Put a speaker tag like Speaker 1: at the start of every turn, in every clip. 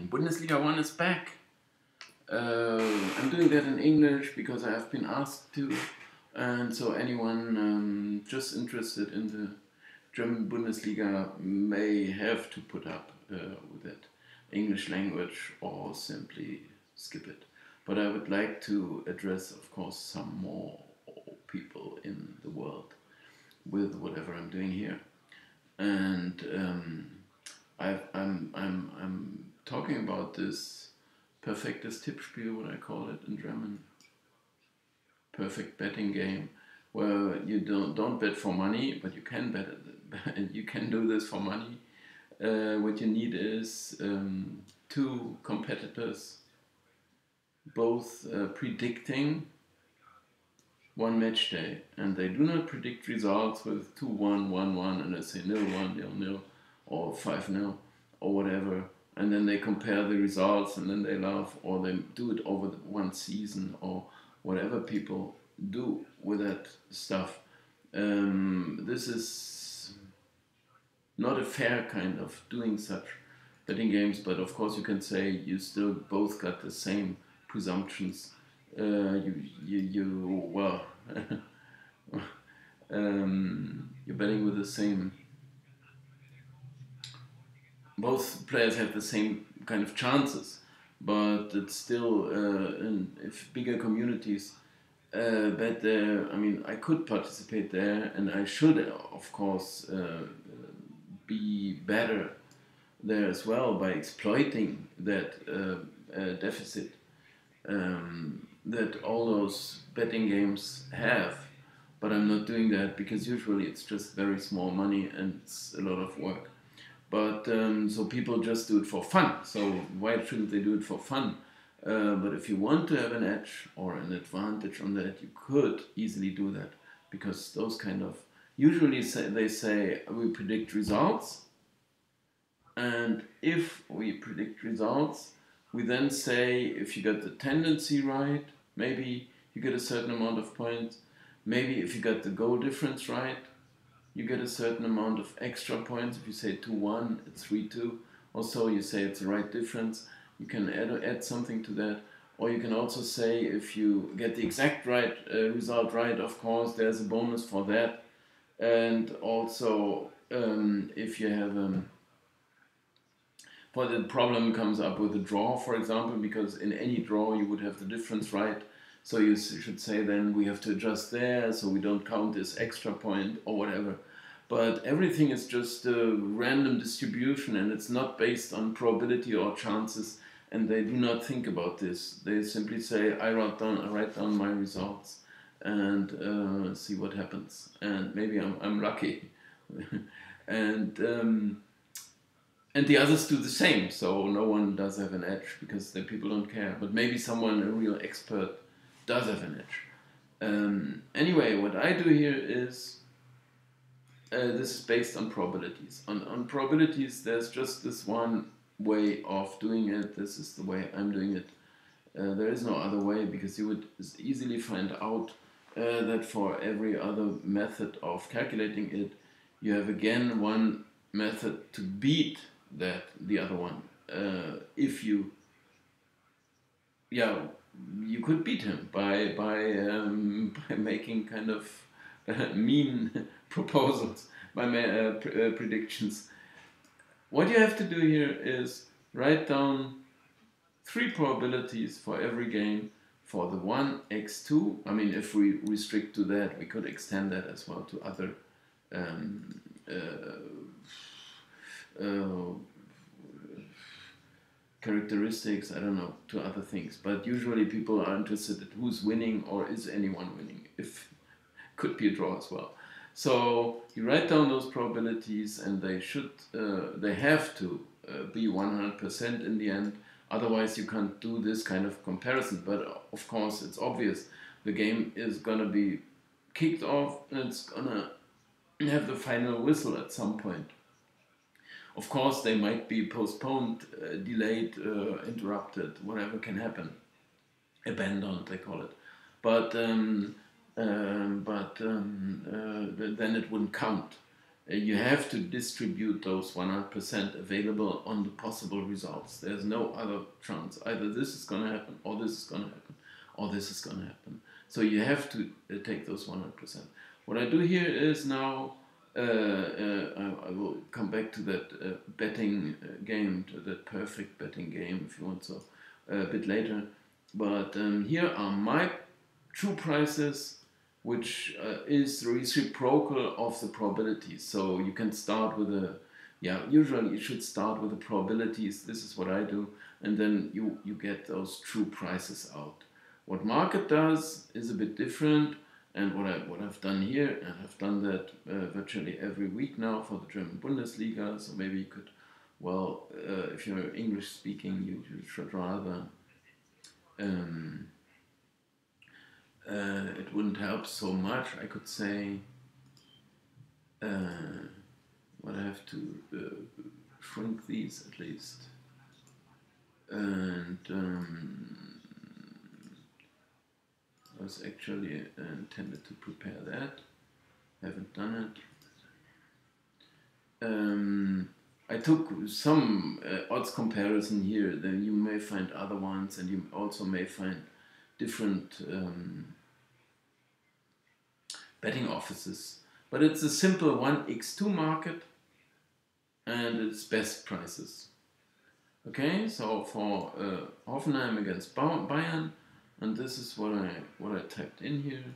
Speaker 1: Bundesliga 1 is back. I'm doing that in English because I have been asked to, and so anyone just interested in the German Bundesliga may have to put up with that English language or simply skip it. But I would like to address, of course, some more people in the world with whatever I'm doing here, and I'm talking about this perfektes Tippspiel, what I call it in German, perfect betting game, where you don't bet for money, but you can bet it. You can do this for money. What you need is two competitors, both predicting one match day, and they do not predict results with 2-1, 1-1, and they say 0-1, 0-0, or 5-0, or whatever, and then they compare the results, and then they laugh, or they do it over one season, or whatever people do with that stuff. This is not a fair kind of doing such betting games, but of course you can say you still both got the same presumptions. Well, you're betting with the same. Both players have the same kind of chances, but it's still if bigger communities bet there. I mean, I could participate there, and I should, of course, be better there as well by exploiting that deficit that all those betting games have. But I'm not doing that because usually it's just very small money and it's a lot of work. But so people just do it for fun. So why shouldn't they do it for fun? But if you want to have an edge or an advantage on that, you could easily do that, because those kind of usually they say we predict results, and if we predict results, we then say if you got the tendency right, maybe you get a certain amount of points. Maybe if you got the goal difference right, you get a certain amount of extra points. If you say 2-1, it's 3-2. Also, you say it's the right difference. You can add something to that. Or you can also say if you get the exact right result right, of course, there's a bonus for that. And also, if you have but the problem comes up with a draw, for example, because in any draw you would have the difference right. So you should say then we have to adjust there, so we don't count this extra point or whatever. But everything is just a random distribution, and it's not based on probability or chances, and they do not think about this. They simply say, I write down my results and see what happens. And maybe I'm lucky. And the others do the same, so no one does have an edge because the people don't care. But maybe someone, a real expert, does have an edge. Anyway, what I do here is, this is based on probabilities. On probabilities, there's just this one way of doing it. This is the way I'm doing it. There is no other way, because you would easily find out that for every other method of calculating it, you have again one method to beat the other one. If you could beat him by making kind of mean proposals, by predictions. What you have to do here is write down 3 probabilities for every game for the 1x2. I mean, if we restrict to that, we could extend that as well to other characteristics, I don't know, to other things. But usually people are interested in who's winning, or is anyone winning. If could be a draw as well. So you write down those probabilities, and they have to be 100% in the end. Otherwise you can't do this kind of comparison. But of course it's obvious the game is gonna be kicked off, and it's gonna have the final whistle at some point. Of course, they might be postponed, delayed, interrupted, whatever can happen. Abandoned, they call it. But then it wouldn't count. You have to distribute those 100% available on the possible results. There's no other chance. Either this is going to happen, or this is going to happen, or this is going to happen. So you have to take those 100%. What I do here is now, I will come back to that betting game, to that perfect betting game, if you want so, a bit later. But here are my true prices, which is reciprocal of the probabilities. So you can start with usually you should start with the probabilities. This is what I do, and then you get those true prices out. What market does is a bit different, and what I've done here, and I've done that virtually every week now for the German Bundesliga. So maybe you could, well, if you're English speaking, you should rather. It wouldn't help so much. I could say, but I have to shrink these at least. And I was actually intended to prepare that. Haven't done it. I took some odds comparison here. Then you may find other ones, and you also may find different betting offices. But it's a simple 1x2 market, and it's best prices. Okay, so for Hoffenheim against Bayern, and this is what I typed in here.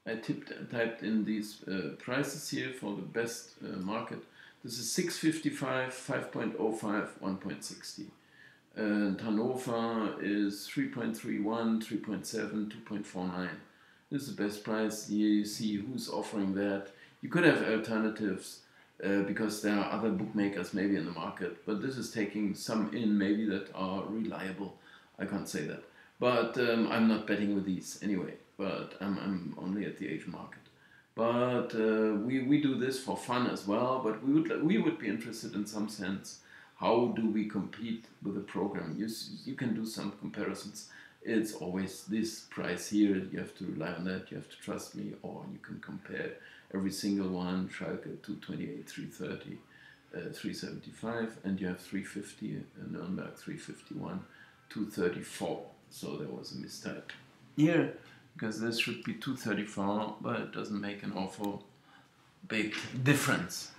Speaker 1: I typed in these prices here for the best market. This is 6.55, 5.05, 1.60. And Hannover is 3.31, 3.7, 2.49. This is the best price. Here you see who's offering that. You could have alternatives because there are other bookmakers maybe in the market, but this is taking some in maybe that are reliable. I can't say that. But I'm not betting with these anyway, but I'm only at the Asian market. But we do this for fun as well, but we would be interested in some sense. How do we compete with the program? You can do some comparisons. It's always this price here. You have to rely on that. You have to trust me, or you can compare every single one. Schalke 228, 330, 375, and you have 350. Nürnberg 351, 234. So there was a mistype here, because this should be 234, but it doesn't make an awful big difference.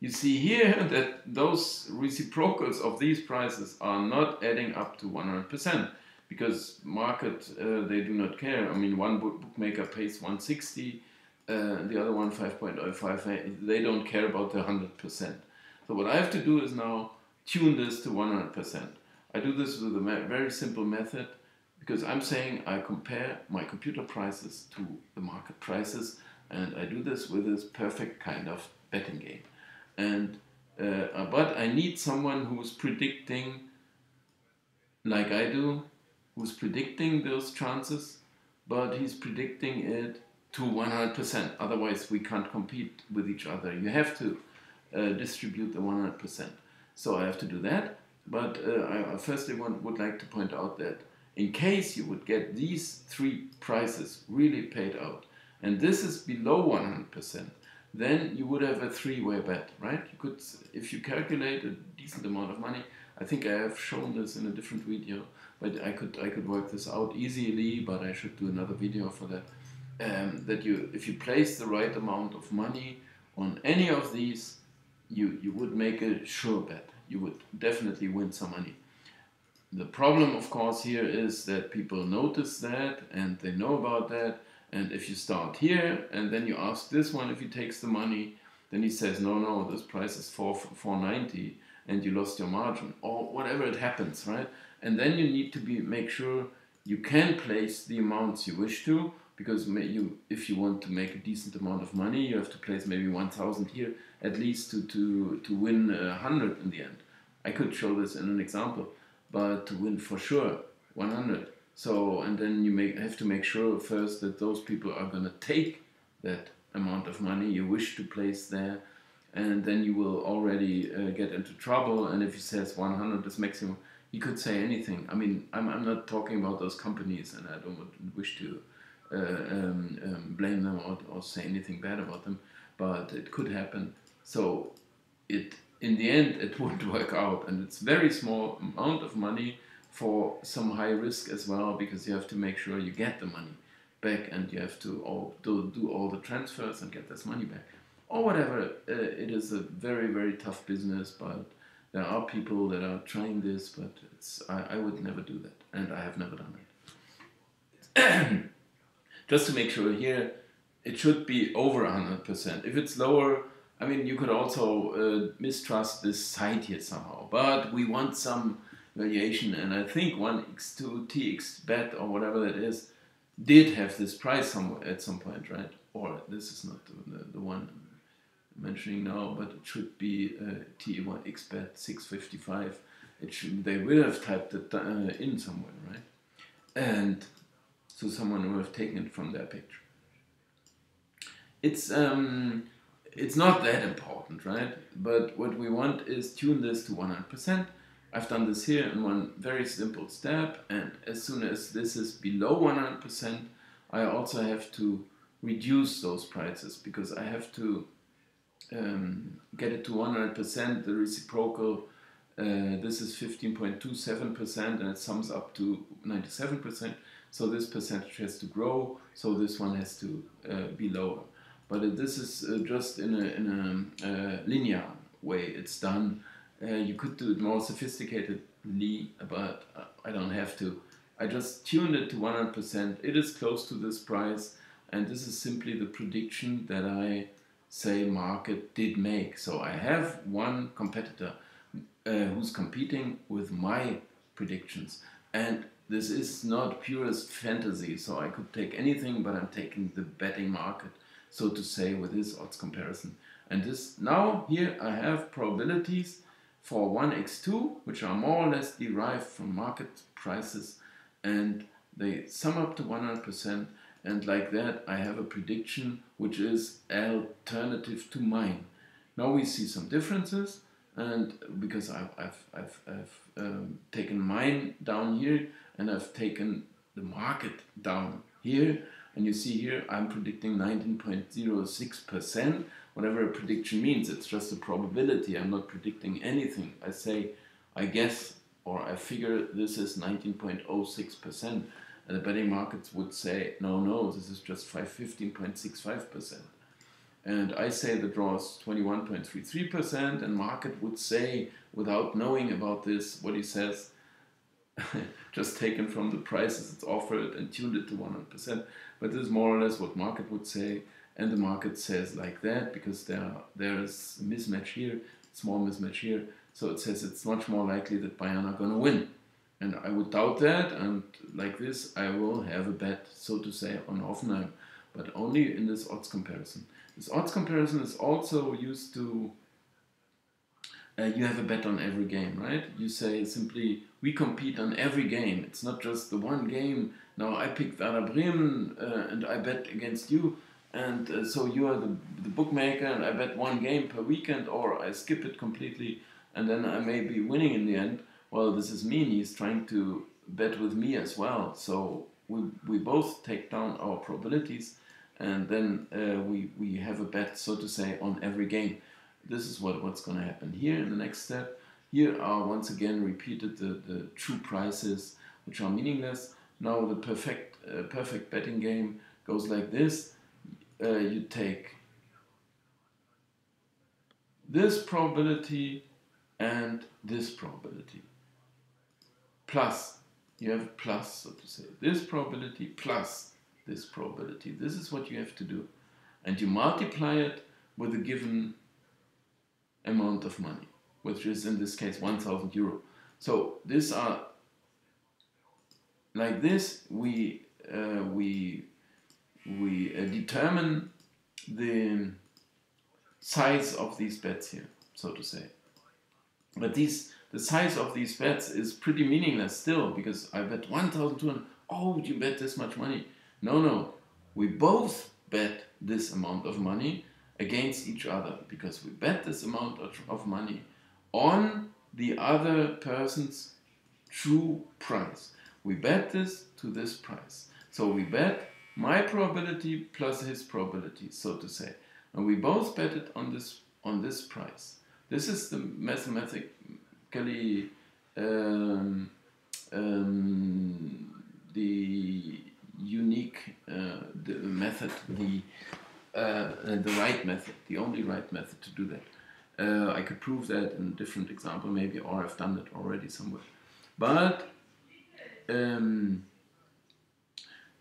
Speaker 1: You see here that those reciprocals of these prices are not adding up to 100%, because market, they do not care. I mean, one bookmaker pays 160, the other one 5.05, they don't care about the 100%. So what I have to do is now tune this to 100%. I do this with a very simple method, because I'm saying I compare my computer prices to the market prices, and I do this with this perfect kind of betting game. And but I need someone who's predicting, like I do, who's predicting those chances, but he's predicting it to 100%. Otherwise, we can't compete with each other. You have to distribute the 100%. So I have to do that. But I firstly would like to point out that in case you would get these three prices really paid out, and this is below 100%, then you would have a three-way bet, right? You could, if you calculate a decent amount of money, I think I have shown this in a different video, but I could work this out easily, but I should do another video for that. That if you place the right amount of money on any of these, you would make a sure bet. You would definitely win some money. The problem, of course, here is that people notice that and they know about that. And if you start here and then you ask this one if he takes the money, then he says, no, this price is 490 and you lost your margin, or whatever it happens, right? And then you need to make sure you can place the amounts you wish to, because if you want to make a decent amount of money, you have to place maybe 1,000 here at least to win 100 in the end. I could show this in an example, but to win for sure 100. So, and then you have to make sure first that those people are going to take that amount of money you wish to place there, and then you will already get into trouble. And if he says 100 is maximum, he could say anything. I mean, I'm not talking about those companies, and I don't wish to blame them or say anything bad about them, but it could happen. So it in the end it wouldn't work out, and it's very small amount of money for some high risk as well, because you have to make sure you get the money back, and you have to do all the transfers and get this money back or whatever. It is a very, very tough business, but there are people that are trying this, but I would never do that, and I have never done it. Just to make sure here, it should be over 100%. If it's lower, I mean, you could also mistrust this site here somehow, but we want some valuation, and I think 1x2 TX bet or whatever that is did have this price somewhere at some point, right? Or this is not the one I'm mentioning now, but it should be T1X bet 655. It should, they will have typed it in somewhere, right? And so someone will have taken it from their picture. It's not that important, right? But what we want is tune this to 100%. I've done this here in one very simple step, and as soon as this is below 100%, I also have to reduce those prices, because I have to get it to 100%, the reciprocal. This is 15.27%, and it sums up to 97%. So this percentage has to grow, so this one has to be lower. But this is just in a linear way it's done. You could do it more sophisticatedly, but I don't have to. I just tuned it to 100%. It is close to this price, and this is simply the prediction that I say market did make. So I have one competitor who's competing with my predictions, and this is not purest fantasy, so I could take anything, but I'm taking the betting market, so to say, with this odds comparison. And this now here I have probabilities for 1x2, which are more or less derived from market prices, and they sum up to 100%, and like that I have a prediction which is alternative to mine. Now we see some differences, and because I've taken mine down here, and I've taken the market down here, and you see here I'm predicting 19.06%. Whatever a prediction means, it's just a probability. I'm not predicting anything. I say, I guess, or I figure this is 19.06%, and the betting markets would say, no, this is just 15.65%. And I say the draw is 21.33%, and market would say, without knowing about this, what he says, just taken from the prices it's offered and tuned it to 100%. But this is more or less what market would say, and the market says like that because there is a mismatch here, small mismatch here. So it says it's much more likely that Bayern are going to win. And I would doubt that, and like this I will have a bet, so to say, on Hoffenheim, but only in this odds comparison. This odds comparison is also used to, you have a bet on every game, right? You say simply, we compete on every game. It's not just the one game. Now I pick Werder Bremen and I bet against you, and so you are the bookmaker, and I bet one game per weekend, or I skip it completely, and then I may be winning in the end. Well, this is mean. He's trying to bet with me as well. So we both take down our probabilities, and then we have a bet, so to say, on every game. This is what's going to happen here in the next step. Here are once again repeated the true prices, which are meaningless. Now the perfect betting game goes like this. You take this probability and this probability. Plus, you have plus, so to say, this probability plus this probability. This is what you have to do. And you multiply it with a given amount of money, which is in this case 1,000 euro. So these are like this. We determine the size of these bets here, so to say. But the size of these bets is pretty meaningless still, because I bet 1,200. Oh, you bet this much money? No. We both bet this amount of money against each other, because we bet this amount of money on the other person's true price. We bet this to this price. So we bet my probability plus his probability, so to say. And we both bet it on this price. This is the mathematically the unique the method, the right method, the only right method to do that. I could prove that in a different example maybe, or I've done it already somewhere. But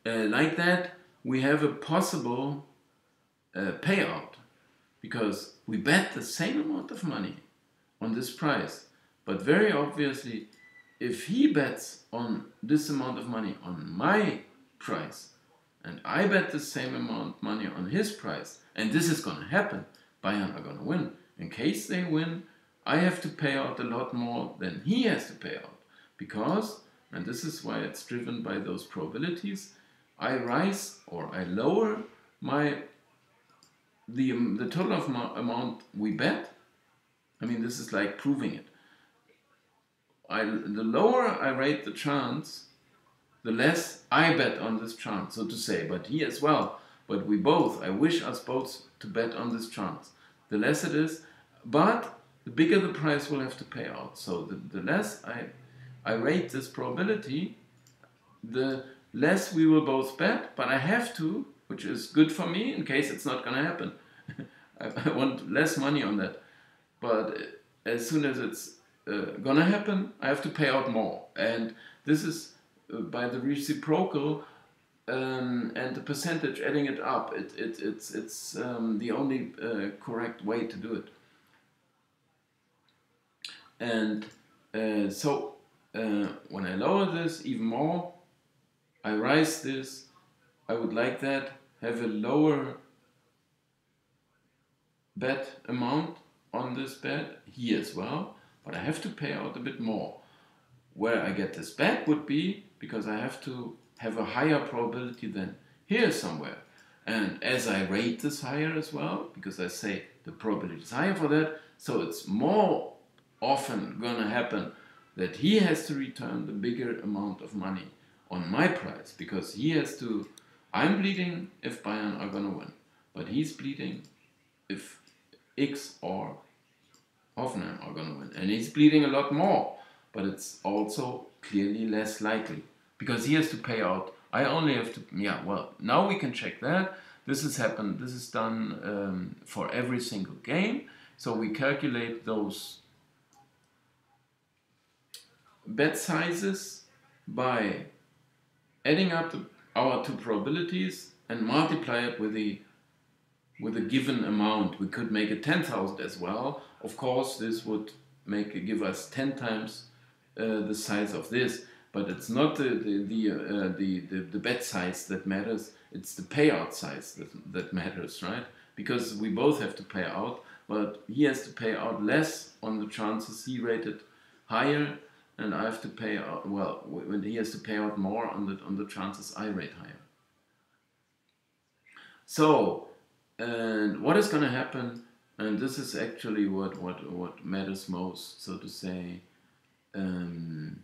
Speaker 1: like that, we have a possible payout, because we bet the same amount of money on this price. But very obviously, if he bets on this amount of money on my price, and I bet the same amount of money on his price, and this is going to happen, Bayern are going to win. In case they win, I have to pay out a lot more than he has to pay out. Because, and this is why it's driven by those probabilities, I rise or I lower the total of amount we bet. I mean, this is like proving it. The lower I rate the chance, the less I bet on this chance, so to say. But he as well. But we both, I wish us both to bet on this chance. The less it is, but the bigger the price will have to pay out. So the less I rate this probability, the less we will both bet. But I have to, which is good for me in case it's not going to happen. I want less money on that. But as soon as it's going to happen, I have to pay out more. And this is by the reciprocal and the percentage, adding it up. It's the only correct way to do it. And so when I lower this even more, I rise this, I would like that, have a lower bet amount on this bet, he as well, but I have to pay out a bit more. Where I get this back would be because I have to have a higher probability than here somewhere. And as I rate this higher as well, because I say the probability is higher for that, so it's more often going to happen that he has to return the bigger amount of money on my price, because he has to, I'm bleeding if Bayern are going to win, but he's bleeding if X or Hoffenheim are going to win. And he's bleeding a lot more, but it's also clearly less likely, because he has to pay out. I only have to, yeah, well, now we can check that. This has happened, this is done for every single game. So we calculate those bet sizes by adding up our two probabilities and multiply it with a given amount. We could make it 10,000 as well. Of course, this would give us 10 times the size of this, but it's not the bet size that matters. It's the payout size that matters, right? Because we both have to pay out, but he has to pay out less on the chances he rated higher, and I have to pay out, well, when he has to pay out more on the chances I rate higher. So, and what is going to happen? And this is actually what matters most, so to say. And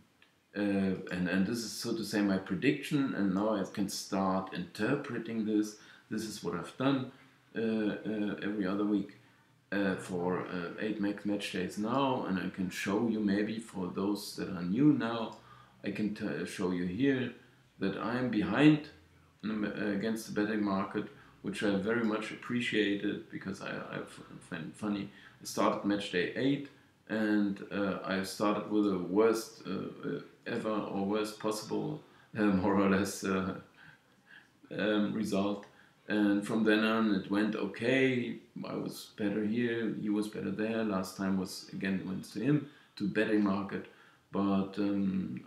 Speaker 1: this is, so to say, my prediction. And now I can start interpreting this. This is what I've done every other week for 8 match days now. And I can show you, maybe for those that are new now, I can show you here that I'm behind against the betting market, which I very much appreciated, because I find it funny. I started match day 8, and I started with the worst ever, or worst possible, more or less, result. And from then on it went okay. I was better here, he was better there. Last time was, again, went to him, to betting market. But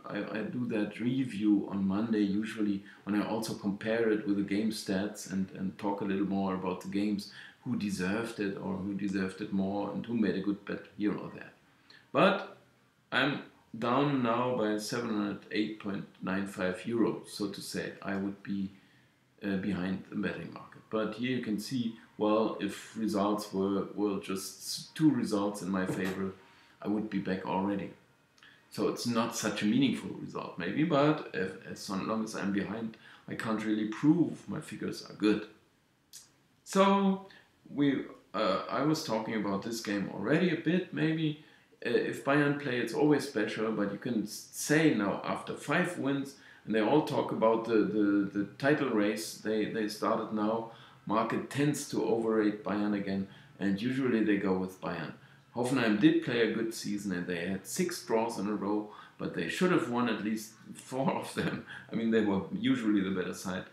Speaker 1: I do that review on Monday usually, when I also compare it with the game stats and talk a little more about the games, who deserved it or who deserved it more, and who made a good bet here or there. But I'm down now by 708.95 euros, so to say. I would be behind the betting market. But here you can see, well, if results were just 2 results in my favor, I would be back already. So it's not such a meaningful result, maybe, but as long as I'm behind, I can't really prove my figures are good. So I was talking about this game already a bit. Maybe if Bayern play, it's always special. But you can say now after 5 wins, and they all talk about the title race they started now. Market tends to overrate Bayern again, and usually they go with Bayern. Hoffenheim did play a good season, and they had 6 draws in a row, but they should have won at least 4 of them. I mean, they were usually the better side.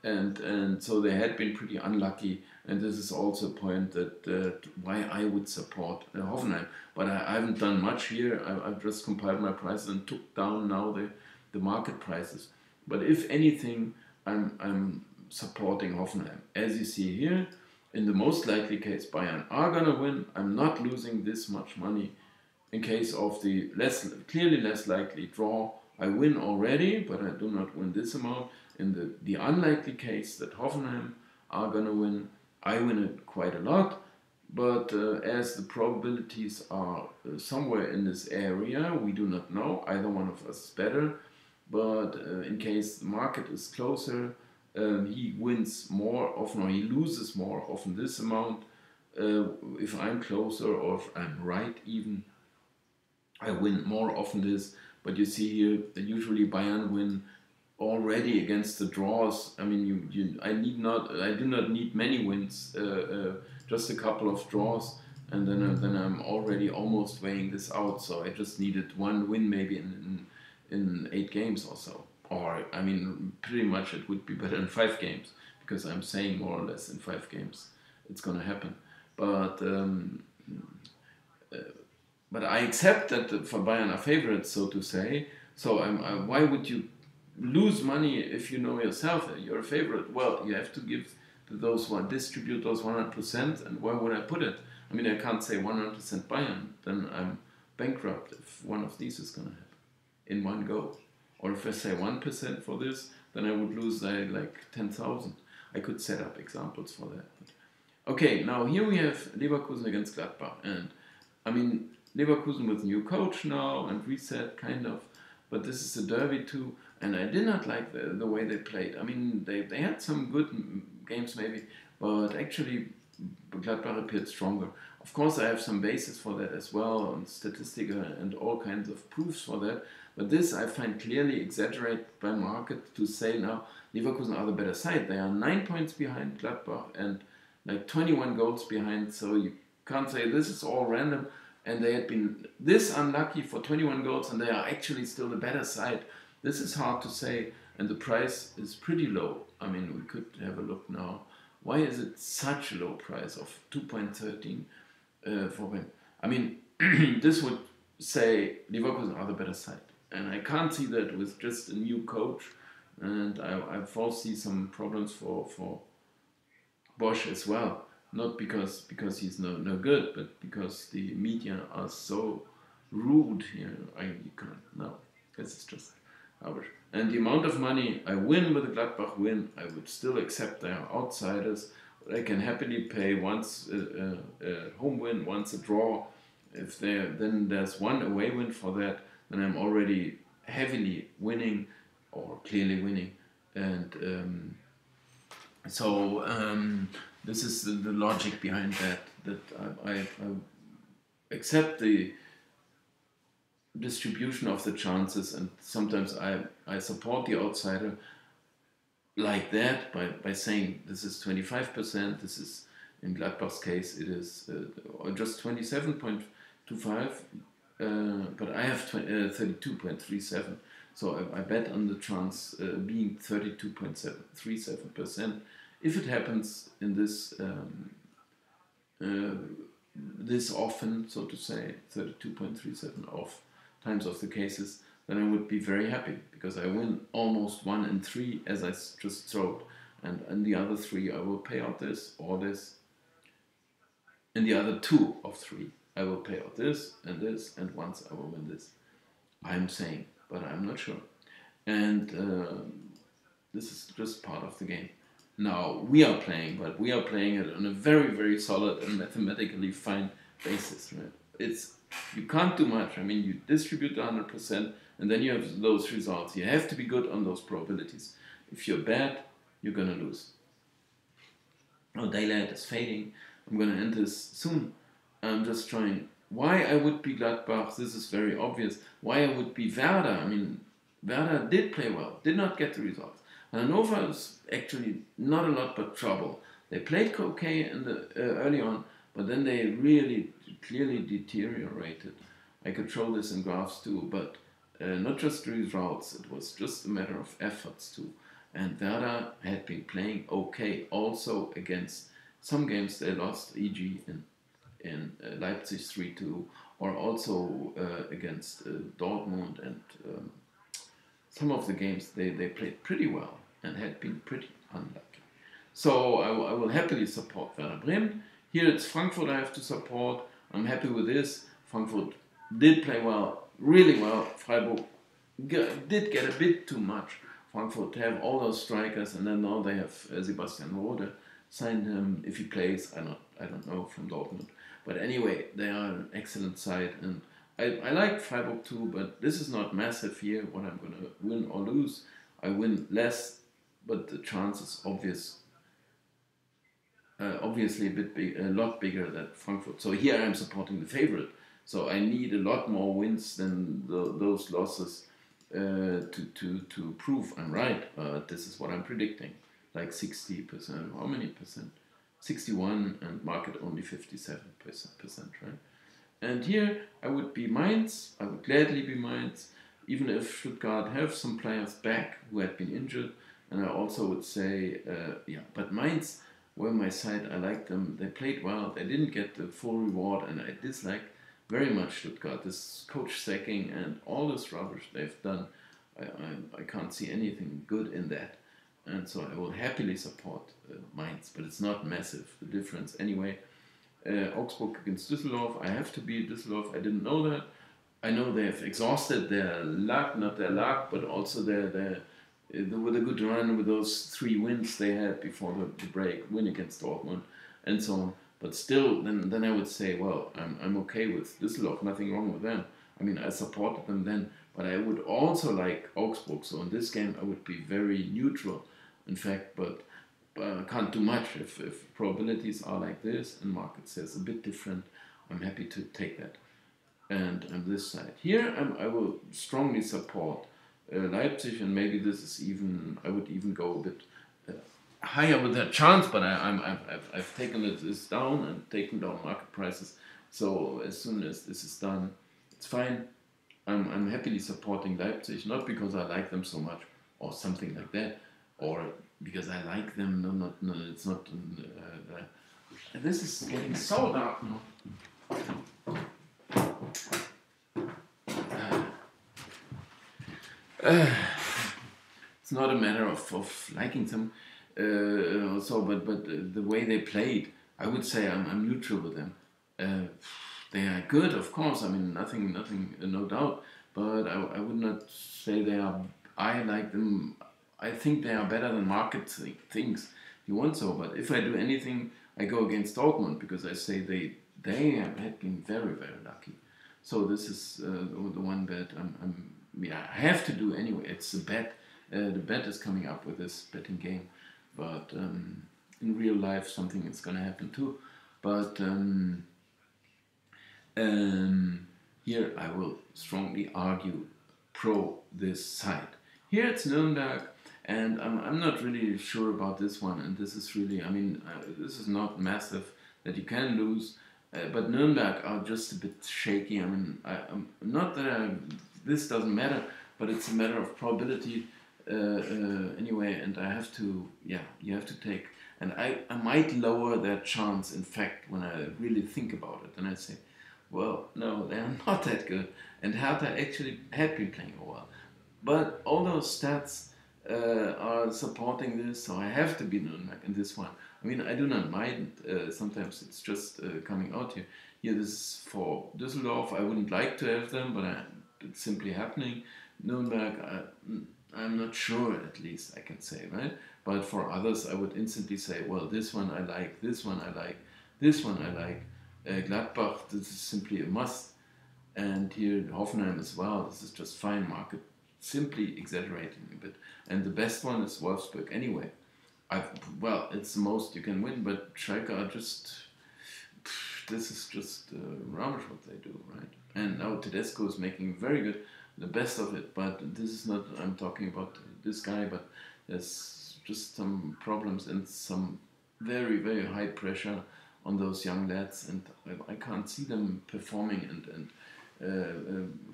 Speaker 1: And so they had been pretty unlucky, and this is also a point that why I would support Hoffenheim. But I haven't done much here. I've just compiled my prices and took down now the market prices. But if anything, I'm supporting Hoffenheim. As you see here, in the most likely case, Bayern are gonna win. I'm not losing this much money. In case of the clearly less likely draw, I win already, but I do not win this amount. In the unlikely case that Hoffenheim are going to win, I win it quite a lot. But as the probabilities are somewhere in this area, we do not know. Either one of us is better. But in case the market is closer, he wins more often or he loses more often this amount. If I'm closer or if I'm right even, I win more often this. But you see here, usually Bayern win already against the draws. I mean, I do not need many wins, just a couple of draws, and then I'm already almost weighing this out. So I just needed 1 win maybe in 8 games or so. Or I mean, pretty much it would be better in 5 games, because I'm saying more or less in 5 games it's gonna happen. But I accept that for Bayern are favorites, so to say. So why would you lose money if you know yourself that you're a favorite? Well, you have to give to those who distribute those 100%, and where would I put it? I mean, I can't say 100% Bayern, then I'm bankrupt if one of these is gonna happen in one go. Or if I say 1% for this, then I would lose like 10,000. I could set up examples for that. Okay, now here we have Leverkusen against Gladbach, and I mean, Leverkusen with new coach now and reset kind of, but this is a derby too, and I did not like the way they played. I mean, they had some good games maybe, but actually Gladbach appeared stronger. Of course, I have some basis for that as well, on statistics and all kinds of proofs for that, but this I find clearly exaggerated by market to say now Leverkusen are the better side. They are 9 points behind Gladbach and like 21 goals behind, so you can't say this is all random. And they had been this unlucky for 21 goals, and they are actually still the better side. This is hard to say, and the price is pretty low. I mean, we could have a look now. Why is it such a low price of 2.13 for him? I mean, this would say Leverkusen are the better side, and I can't see that with just a new coach. And I foresee some problems for Bosch as well. Not because he's no good, but because the media are so rude here. You can't. No, this is just rubbish. And the amount of money I win with a Gladbach win, I would still accept they are outsiders. But I can happily pay once a home win, once a draw. If then there's 1 away win for that, then I'm already heavily winning or clearly winning. And this is the logic behind that I accept the distribution of the chances, and sometimes I support the outsider like that by saying this is 25%, this is, in Gladbach's case, it is just 27.25, but I have 32.37, so I bet on the chance being 32.37%. If it happens in this this often, so to say, 32.37 of times of the cases, then I would be very happy, because I win almost 1 in 3 as I just showed, and in the other 3 I will pay out this or this. In the other 2 of 3 I will pay out this, and once I will win this. I'm saying, but I'm not sure. And this is just part of the game. Now we are playing, but we are playing it on a very, very solid and mathematically fine basis. Right? it's you can't do much. I mean, you distribute 100%, and then you have those results. You have to be good on those probabilities. If you're bad, you're gonna lose. Oh, daylight is fading. I'm gonna end this soon. I'm just trying. Why I would be Gladbach? This is very obvious. Why I would be Werder? I mean, Werder did play well, did not get the results. Hannover was actually not a lot but trouble. They played okay in the early on, but then they really clearly deteriorated. I could show this in graphs too, but not just the results, it was just a matter of efforts too. And Werder had been playing okay also against some games they lost, e.g. in Leipzig 3-2, or also against Dortmund, and some of the games they played pretty well and had been pretty unlucky. So I will happily support Werder Bremen. Here it's Frankfurt I have to support. I'm happy with this. Frankfurt did play well, really well. Freiburg did get a bit too much. Frankfurt to have all those strikers, and then now they have Sebastian Rode signed him. If he plays, I don't know, from Dortmund. But anyway, they are an excellent side, and I like Freiburg too, but this is not massive here, what I'm going to win or lose. I win less, but the chance is obviously a lot bigger than Frankfurt. So here I'm supporting the favorite. So I need a lot more wins than those losses to prove I'm right. This is what I'm predicting, like 60%. How many percent? 61, and market only 57%, right? And here I would be Mainz. I would gladly be Mainz, even if Stuttgart have some players back who had been injured. And I also would say, but Mainz were my side. I liked them. They played well. They didn't get the full reward, and I dislike very much Stuttgart. This coach sacking and all this rubbish they've done, I can't see anything good in that. And so I will happily support Mainz, but it's not massive, the difference. Anyway, Augsburg against Düsseldorf. I have to beat Düsseldorf. I didn't know that. I know they have exhausted their luck, not their luck, but also with a good run with those 3 wins they had before the break, win against Dortmund, and so on. But still, then I would say, well, I'm okay with Düsseldorf, nothing wrong with them. I mean, I supported them then, but I would also like Augsburg. So in this game, I would be very neutral, in fact, but can't do much. If probabilities are like this and market says a bit different, I'm happy to take that. And on this side here, I will strongly support Leipzig, and maybe this is even, I would even go a bit higher with that chance, but I've taken this down and taken down market prices. So as soon as this is done, it's fine. I'm happily supporting Leipzig, not because I like them so much or something like that, or because I like them. No, it's not. This is getting so dark now. It's not a matter of liking them, but the way they played, I would say I'm neutral with them. They are good, of course. I mean, nothing, no doubt. But I would not say they are. I like them. I think they are better than market thinks. You want so, but if I do anything, I go against Dortmund because I say they have been very, very lucky. So this is the one bet I have to do anyway. It's a bet. The bet is coming up with this betting game, but in real life something is going to happen too. But here I will strongly argue pro this side. Here it's Nuremberg, and I'm not really sure about this one. And this is really, I mean, this is not massive that you can lose. But Nuremberg are just a bit shaky. I mean, not that this doesn't matter, but it's a matter of probability anyway. And I have to, you have to take. And I might lower that chance, in fact, when I really think about it. And I say, well, no, they are not that good. And Hertha actually had been playing a while. But all those stats are supporting this, so I have to be Nuremberg in this one. I mean, I do not mind. Sometimes it's just coming out here. Here, this is for Düsseldorf. I wouldn't like to have them, but it's simply happening. Nuremberg, I'm not sure, at least I can say, right? But for others, I would instantly say, well, this one I like, this one I like, this one I like. Gladbach, this is simply a must. And here Hoffenheim as well, this is just fine market, simply exaggerating a bit. And the best one is Wolfsburg anyway. Well, it's the most you can win, but Schalke are just, this is just rubbish what they do, right? And now Tedesco is making very good, the best of it, but this is not, I'm talking about this guy, but there's just some problems and some very, very high pressure on those young lads, and I can't see them performing and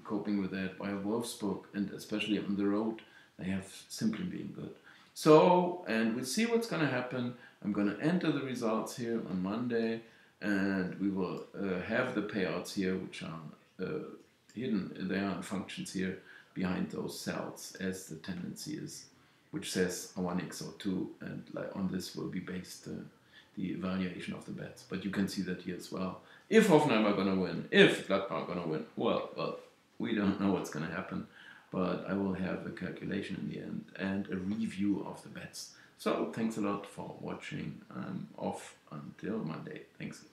Speaker 1: coping with that. While Wolfsburg, and especially on the road, they have simply been good. So, and we'll see what's going to happen. I'm going to enter the results here on Monday, and we will have the payouts here, which are hidden. They are functions here behind those cells, as the tendency is, which says 1x or 2, and like on this will be based the evaluation of the bets. But you can see that here as well. If Hoffenheim are going to win, if Gladbach are going to win, well, we don't know what's going to happen. But I will have a calculation in the end and a review of the bets. So thanks a lot for watching. I'm off until Monday. Thanks.